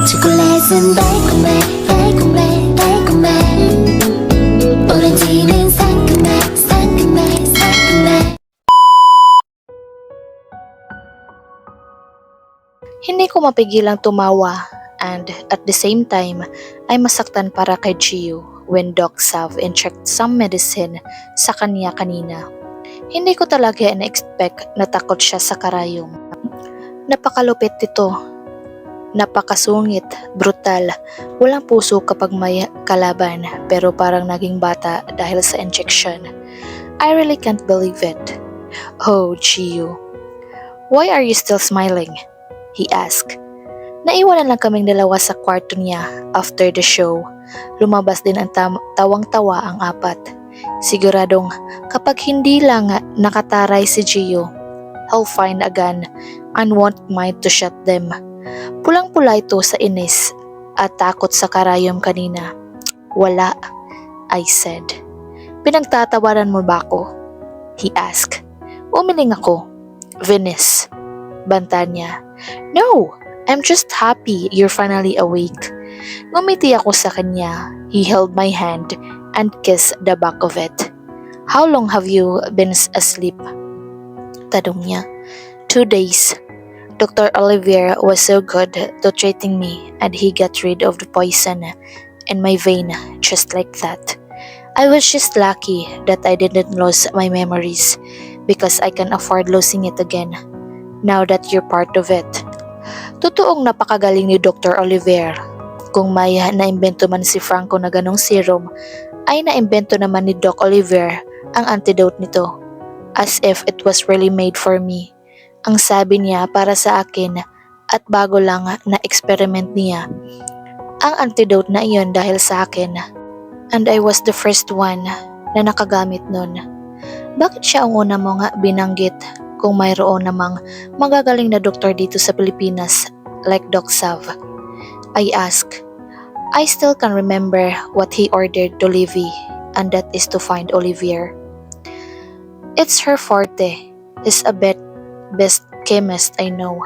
초콜릿은 달콤해 달콤해 달콤해 오렌지는 상큼해 상큼해 상큼해. Hindi ko mapigilang tumawa and at the same time ay masaktan para kay Gio when Doc Sav inject some medicine sa kanya kanina. Hindi ko talaga na-expect na takot siya sa karayom. Napakalupit nito, napakasungit, brutal, walang puso kapag may kalaban pero parang naging bata dahil sa injection. I really can't believe it. Oh, Gio, why are you still smiling? He asked. Naiwanan lang kaming dalawa sa kwarto niya after the show. Lumabas din ang tawang-tawa ang apat. Siguradong kapag hindi lang nakataray si Gio, he'll find a gun and won't mind to shoot them. Pulang-pula ito sa inis at takot sa karayom kanina. Wala, I said. Pinagtatawaran mo ba ako? He asked. Umiling ako. Venice. Banta niya. No, I'm just happy you're finally awake. Ngumiti ako sa kanya. He held my hand and kissed the back of it. How long have you been asleep? Tanong niya. 2 days. Dr. Olivier was so good to treating me and he got rid of the poison in my vein just like that. I was just lucky that I didn't lose my memories because I can afford losing it again now that you're part of it. Totoong napakagaling ni Dr. Olivier. Kung may naimbento man si Franco na ganong serum, ay naimbento naman ni Doc Olivier ang antidote nito. As if it was really made for me. Ang sabi niya para sa akin at bago lang na experiment niya. Ang antidote na iyon dahil sa akin. And I was the first one na nakagamit nun. Bakit siya ang una mo nga binanggit kung mayroon namang magagaling na doktor dito sa Pilipinas like Doc Sav? I asked. I still can remember what he ordered to Livy, and that is to find Olivier. It's her forte. He's a best chemist I know.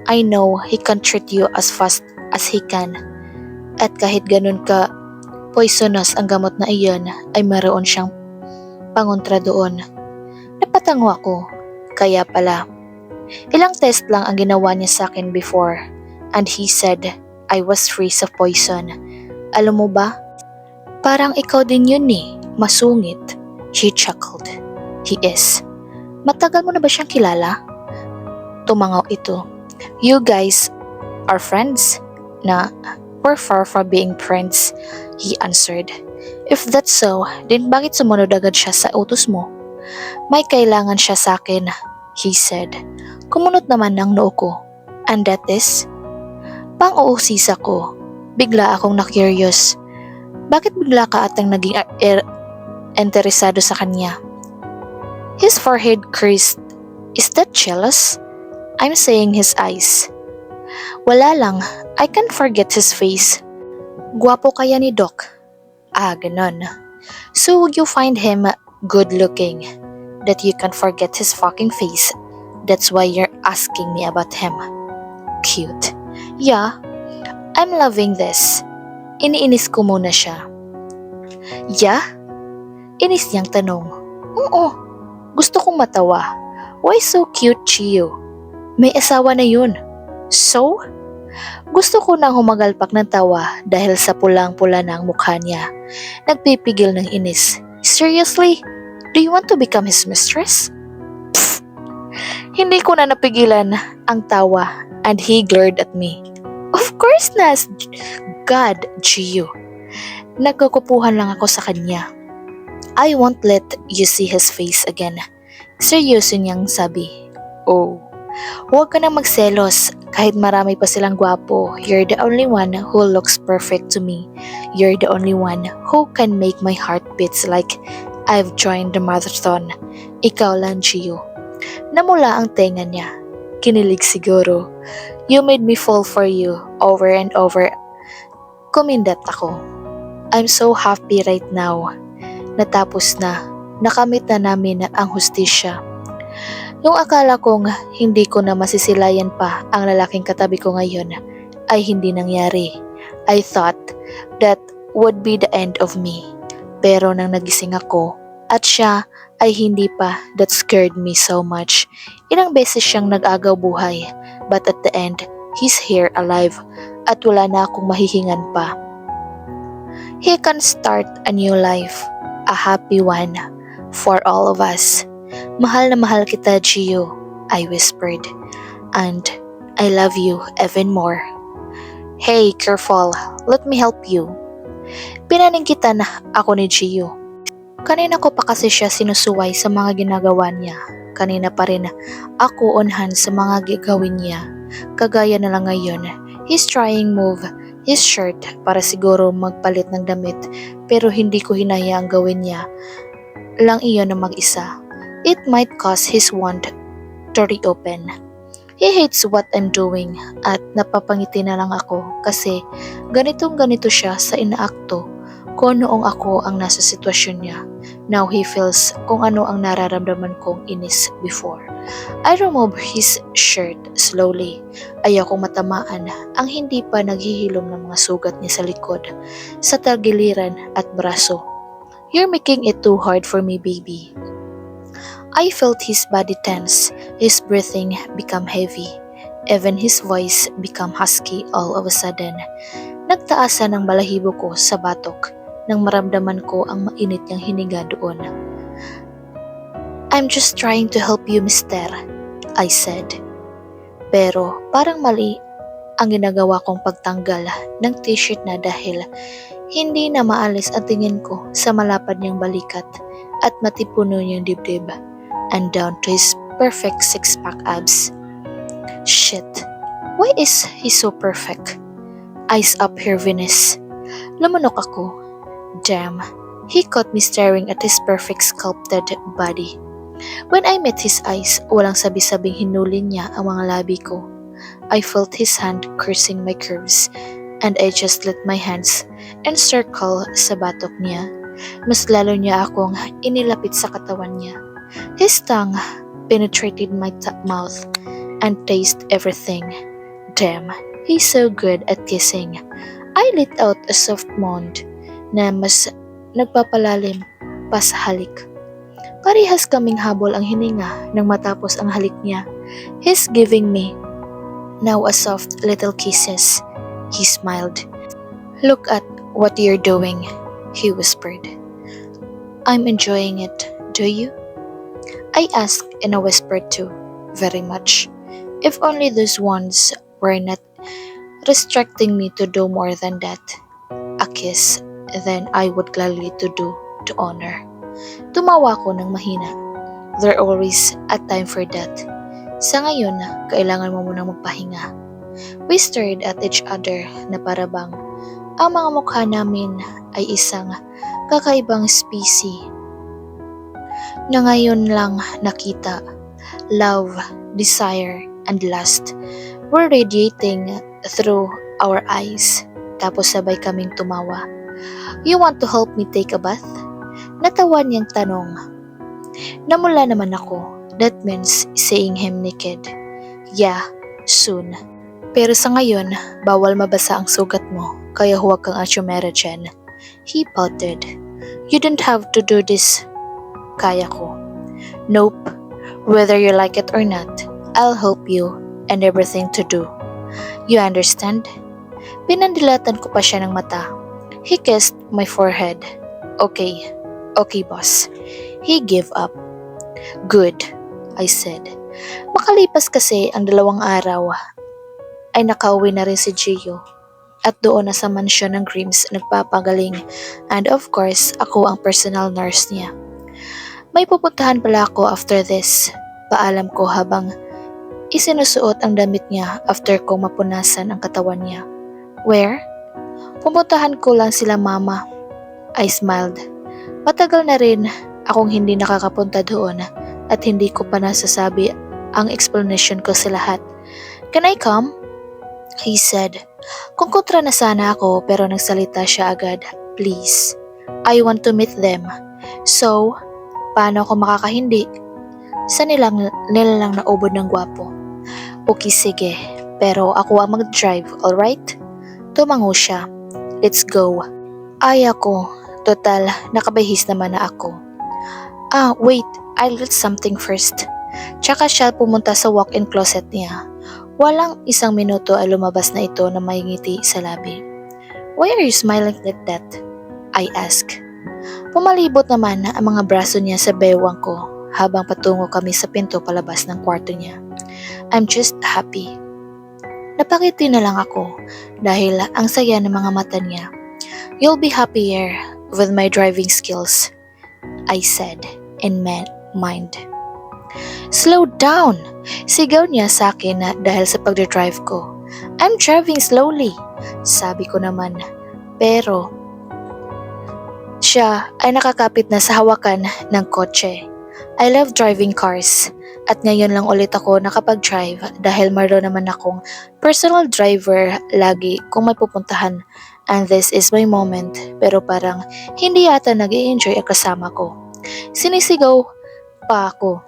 I know he can treat you as fast as he can. At kahit ganun ka poisonous ang gamot na iyon, ay mayroon siyang pangontra doon. Napatango ako. Kaya pala, ilang test lang ang ginawa niya sa akin before and he said I was free sa poison. Alam mo ba? Parang ikaw din yun masungit. She chuckled. He is. Matagal mo na ba siyang kilala? Tumangaw ito. You guys are friends? Na, we're far from being friends, he answered. If that's so, then bakit sumunod agad siya sa utos mo? May kailangan siya sa akin, he said. Kumunot naman ng noo ko. And that is? Pang-uusisa ko. Bigla akong na-curious. Bakit bigla ka atang naging interesado sa kanya? His forehead creased. Is that jealous? I'm saying his eyes. Wala lang. I can't forget his face. Gwapo kaya ni Doc? Ganon. So would you find him good looking that you can forget his fucking face? That's why you're asking me about him. Cute. Yeah, I'm loving this. Iniinis ko muna siya. Yeah? Inis niyang tanong. Oo, gusto kong matawa. Why so cute, Gio? May asawa na yun. So? Gusto ko nang humagalpak ng tawa dahil sa pulang-pula na ang mukha niya. Nagpipigil ng inis. Seriously? Do you want to become his mistress? Pfft. Hindi ko na napigilan ang tawa and he glared at me. Of course na! God, Gio. Nagkukupuhan lang ako sa kanya. I won't let you see his face again. Seryoso niyang sabi. Oh, huwag ka nang magselos. Kahit marami pa silang gwapo, you're the only one who looks perfect to me. You're the only one who can make my heart beats like I've joined the marathon. Ikaw lang, Gio. Namula ang tenga niya. Kinilig siguro. You made me fall for you over and over. Kumindat ako. I'm so happy right now. Natapos na. Nakamit na namin ang hustisya. Yung akala kong hindi ko na masisilayan pa ang lalaking katabi ko ngayon, ay hindi nangyari. I thought that would be the end of me. Pero nang nagising ako at siya ay hindi pa, that scared me so much. Ilang beses siyang nag-agaw buhay, but at the end, he's here alive at wala na akong mahihingan pa. He can start a new life, a happy one, for all of us. Mahal na mahal kita, Gio, I whispered. And I love you even more. Hey, careful. Let me help you. Pinaningkitan ako ni Gio. Kanina ko pa kasi siya sinusuway sa mga ginagawa niya. Kanina pa rin ako on hand sa mga gagawin niya. Kagaya na lang ngayon, he's trying move his shirt para siguro magpalit ng damit pero hindi ko hinayang gawin niya lang iyon na mag-isa. It might cause his wand to reopen. He hates what I'm doing at napapangiti na lang ako kasi ganitong ganito siya sa inaakto ko noong ako ang nasa sitwasyon niya. Now he feels kung ano ang nararamdaman kong inis before. I remove his shirt slowly. Ayokong matamaan ang hindi pa naghihilom ng mga sugat niya sa likod, sa tagiliran at braso. You're making it too hard for me, baby. I felt his body tense, his breathing become heavy, even his voice become husky all of a sudden. Nagtaasan ang balahibo ko sa batok nang maramdaman ko ang mainit niyang hininga doon. I'm just trying to help you, mister, I said. Pero parang mali ang ginagawa kong pagtanggal ng t-shirt na dahil hindi na maalis ang tingin ko sa malapad niyang balikat at matipuno niyang dibdib and down to his perfect six-pack abs. Shit, why is he so perfect? Eyes up here, Venus. Lumunok ako. Damn, he caught me staring at his perfect sculpted body. When I met his eyes, walang sabi-sabing hinulin niya ang mga labi ko. I felt his hand cursing my curves, and I just let my hands encircle sa batok niya. Mas lalo niya akong inilapit sa katawan niya. His tongue penetrated my mouth and tasted everything. Damn, he's so good at kissing. I let out a soft moan na mas nagpapalalim pa sa halik. Parehas kaming habol ang hininga nang matapos ang halik niya. He's giving me now a soft little kisses. He smiled. Look at what you're doing, he whispered. I'm enjoying it, do you? I asked in a whisper too, very much. If only those ones were not restricting me to do more than that. A kiss, then I would gladly to do to honor. Tumawa ko ng mahina. There always a time for that. Sa ngayon, kailangan mo munang magpahinga. We stared at each other na parabang ang mga mukha namin ay isang kakaibang species na ngayon lang nakita. Love, desire, and lust were radiating through our eyes. Tapos sabay kaming tumawa. You want to help me take a bath? Natawa niyang tanong. Namula naman ako. That means seeing him naked. Yeah, soon. Pero sa ngayon, bawal mabasa ang sugat mo, kaya huwag kang asyumera dyan. He pouted. You don't have to do this. Kaya ko. Nope. Whether you like it or not, I'll help you and everything to do. You understand? Pinandilatan ko pa siya ng mata. He kissed my forehead. Okay. Okay, boss. He gave up. Good, I said. Makalipas kasi ang 2 araw, ay nakauwi na rin si Gio at doon na sa mansyon ng Grims nagpapagaling, and of course, ako ang personal nurse niya. May pupuntahan pala ako after this. Paalam ko habang isinusuot ang damit niya after ko mapunasan ang katawan niya. Where? Pupuntahan ko lang sila mama. I smiled. Matagal na rin akong hindi nakakapunta doon at hindi ko pa nasasabi ang explanation ko sa lahat. Can I come? He said. Kung kontra na sana ako pero nagsalita siya agad. Please. I want to meet them. So, paano ako makakahindi? Sa nilalang naubod ng gwapo. Okay, sige. pero ako ang mag-drive, alright? Tumango siya. Let's go. Ay ako, total, nakabihis naman na ako. Wait, I'll get something first. Tsaka siya pumunta sa walk-in closet niya. Walang isang minuto ay lumabas na ito na may ngiti sa labi. Why are you smiling like that? I ask. Pumalibot naman ang mga braso niya sa bewang ko habang patungo kami sa pinto palabas ng kwarto niya. I'm just happy. Napangiti na lang ako dahil ang saya ng mga mata niya. You'll be happier with my driving skills, I said in mind. Slow down! Sigaw niya sa akin dahil sa pagdadrive ko. I'm driving slowly, sabi ko naman. Pero siya ay nakakapit na sa hawakan ng kotse. I love driving cars at ngayon lang ulit ako nakapag-drive dahil mayroon naman akong personal driver lagi kung may pupuntahan. And this is my moment, pero parang hindi yata nag-i-enjoy ang kasama ko. Sinisigaw pa ako.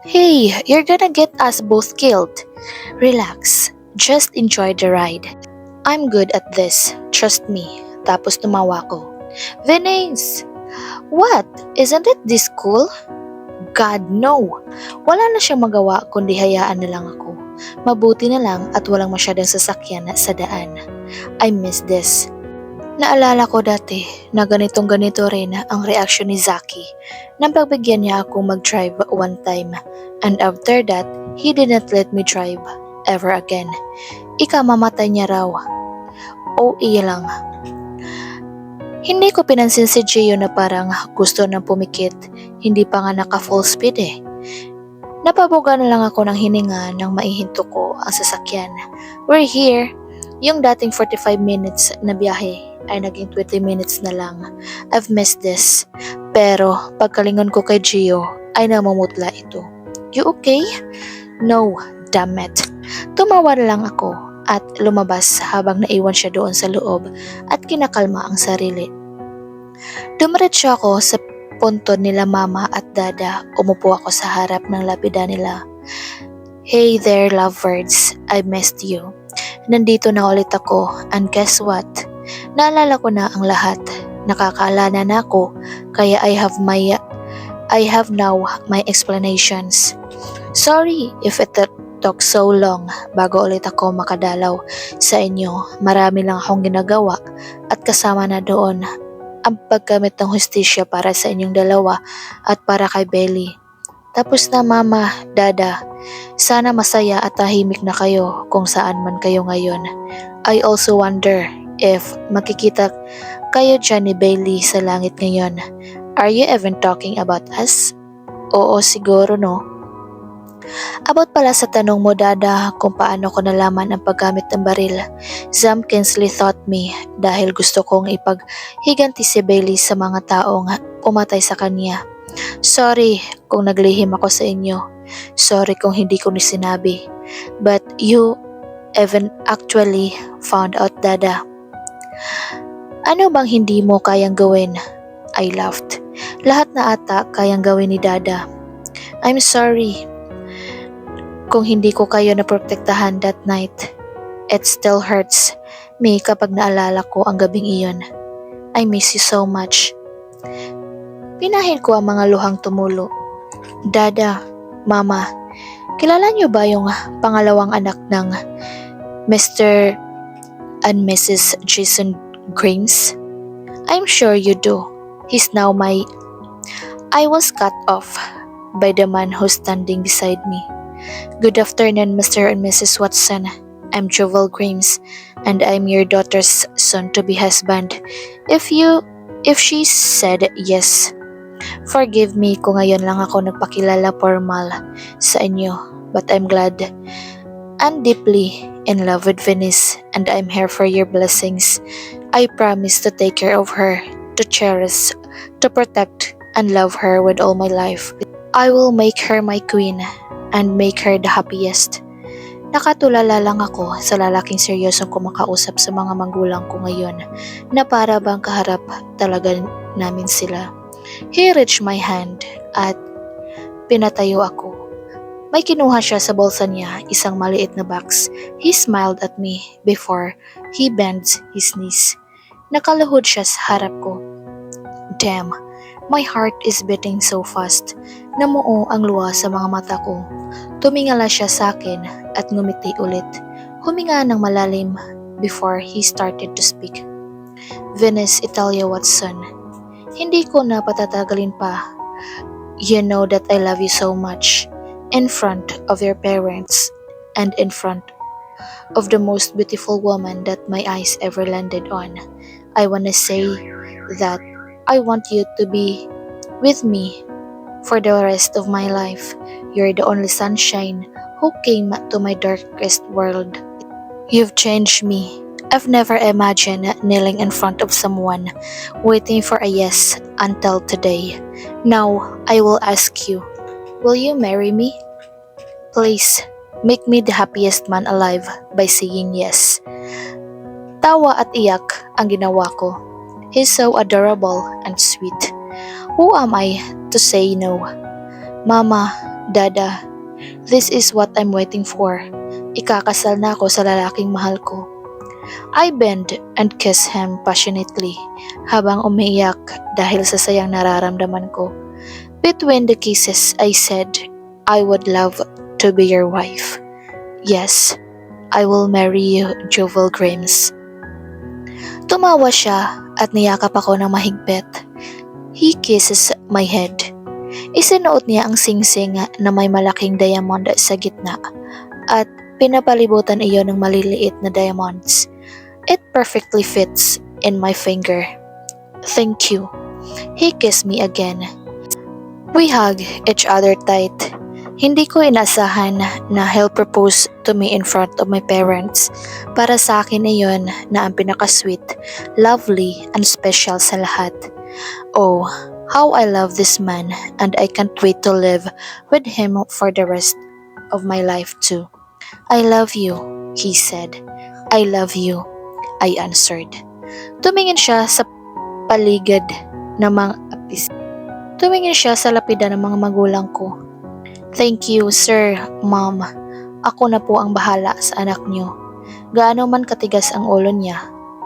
Hey, you're gonna get us both killed. Relax, just enjoy the ride. I'm good at this, trust me. Tapos tumawa ko. Venice! What? Isn't it this cool? God, no! Wala na siyang magawa kundi hayaan na lang ako. Mabuti na lang at walang masyadong sasakyan sa daan. I miss this. Naalala ko dati na ganito rin ang reaksyon ni Zaki nang pagbigyan niya akong mag-drive one time, and after that, he didn't let me drive ever again. Mamatay niya raw. OA lang. Hindi ko pinansin si Gio na parang gusto nang pumikit, hindi pa nga naka full speed eh. Napabuga na lang ako ng hininga nang maihinto ko ang sasakyan. We're here. Yung dating 45 minutes na biyahe ay naging 20 minutes na lang. I've missed this. Pero pagkalingon ko kay Gio ay namumutla ito. You okay? No, damn it. Tumawa na lang ako at lumabas habang naiwan siya doon sa loob at kinakalma ang sarili. Dumiretso ako sa punto nila mama at dada. Umupo ako sa harap ng lapida nila. Hey there lovebirds, I missed you. Nandito na ulit ako, and guess what? Naalala ko na ang lahat. Nakakaalala na ako, kaya I have now my explanations. Sorry if it took so long bago ulit ako makadalaw sa inyo. Marami lang akong ginagawa at kasama na doon ang paggamit ng hustisya para sa inyong dalawa at para kay Belly. Tapos na mama, dada, sana masaya at tahimik na kayo kung saan man kayo ngayon. I also wonder if makikita kayo dyan ni Bailey sa langit ngayon. Are you even talking about us? Oo siguro no. About pala sa tanong mo dada kung paano ko nalaman ang paggamit ng baril, Sam Kinsley taught me dahil gusto kong ipaghiganti si Bailey sa mga taong pumatay sa kanya. Sorry kung naglihim ako sa inyo. Sorry kung hindi ko sinabi. But you even actually found out dada. Ano bang hindi mo kayang gawin? I laughed. Lahat na ata kayang gawin ni dada. I'm sorry kung hindi ko kayo naprotektahan that night. It still hurts me kapag naalala ko ang gabing iyon. I miss you so much. Pinahid ko ang mga luhang tumulo. Dada, mama, kilala niyo ba yung pangalawang anak ng Mr. and Mrs. Jason Grimes? I'm sure you do. He's now my... I was cut off by the man who's standing beside me. Good afternoon, Mr. and Mrs. Watson. I'm Jovel Grimes, and I'm your daughter's soon-to-be husband. If she said yes, forgive me kung ngayon lang ako nagpakilala formal sa inyo, but I'm glad and deeply in love with Venice, and I'm here for your blessings. I promise to take care of her, to cherish, to protect, and love her with all my life. I will make her my queen and make her the happiest. Nakatulala lang ako sa lalaking seryosong kumakausap sa mga magulang ko ngayon na para bang kaharap talaga namin sila. He reached my hand at pinatayo ako. May kinuha siya sa bulsa niya, isang maliit na box. He smiled at me before he bends his knees. Nakaluhod siya sa harap ko. Damn, my heart is beating so fast. Namuo ang luha sa mga mata ko. Tumingala siya sa akin at ngumiti ulit. Huminga ng malalim before he started to speak. Venice, Italia, Watson. Hindi ko na patatagalin pa. You know that I love you so much. In front of your parents and in front of the most beautiful woman that my eyes ever landed on. I wanna say that I want you to be with me for the rest of my life. You're the only sunshine who came to my darkest world. You've changed me. I've never imagined kneeling in front of someone, waiting for a yes until today. Now, I will ask you, will you marry me? Please, make me the happiest man alive by saying yes. Tawa at iyak ang ginawa ko. He's so adorable and sweet. Who am I to say no? Mama, Dada, this is what I'm waiting for. Ikakasal na ako sa lalaking mahal ko. I bend and kiss him passionately habang umiiyak dahil sa sayang nararamdaman ko. Between the kisses, I said, I would love to be your wife. Yes, I will marry you, Jovel Grimes. Tumawa siya at niyakap ako ng mahigpit. He kisses my head. Isinuot niya ang singsing na may malaking diamond sa gitna at pinapalibutan iyon ng maliliit na diamonds. It perfectly fits in my finger. Thank you. He kissed me again. We hug each other tight. Hindi ko inasahan na he'll propose to me in front of my parents. Para sa akin iyon na ang pinaka-sweet, lovely, and special sa lahat. Oh, how I love this man and I can't wait to live with him for the rest of my life too. I love you, he said. I love you, I answered. Tumingin siya sa paligid ng mga apis. Tumingin siya sa lapida ng mga magulang ko. Thank you, sir, mom. Ako na po ang bahala sa anak niyo. Gaano man katigas ang ulo niya,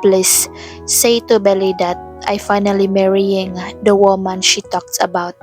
please say to Belly that I finally marrying the woman she talks about.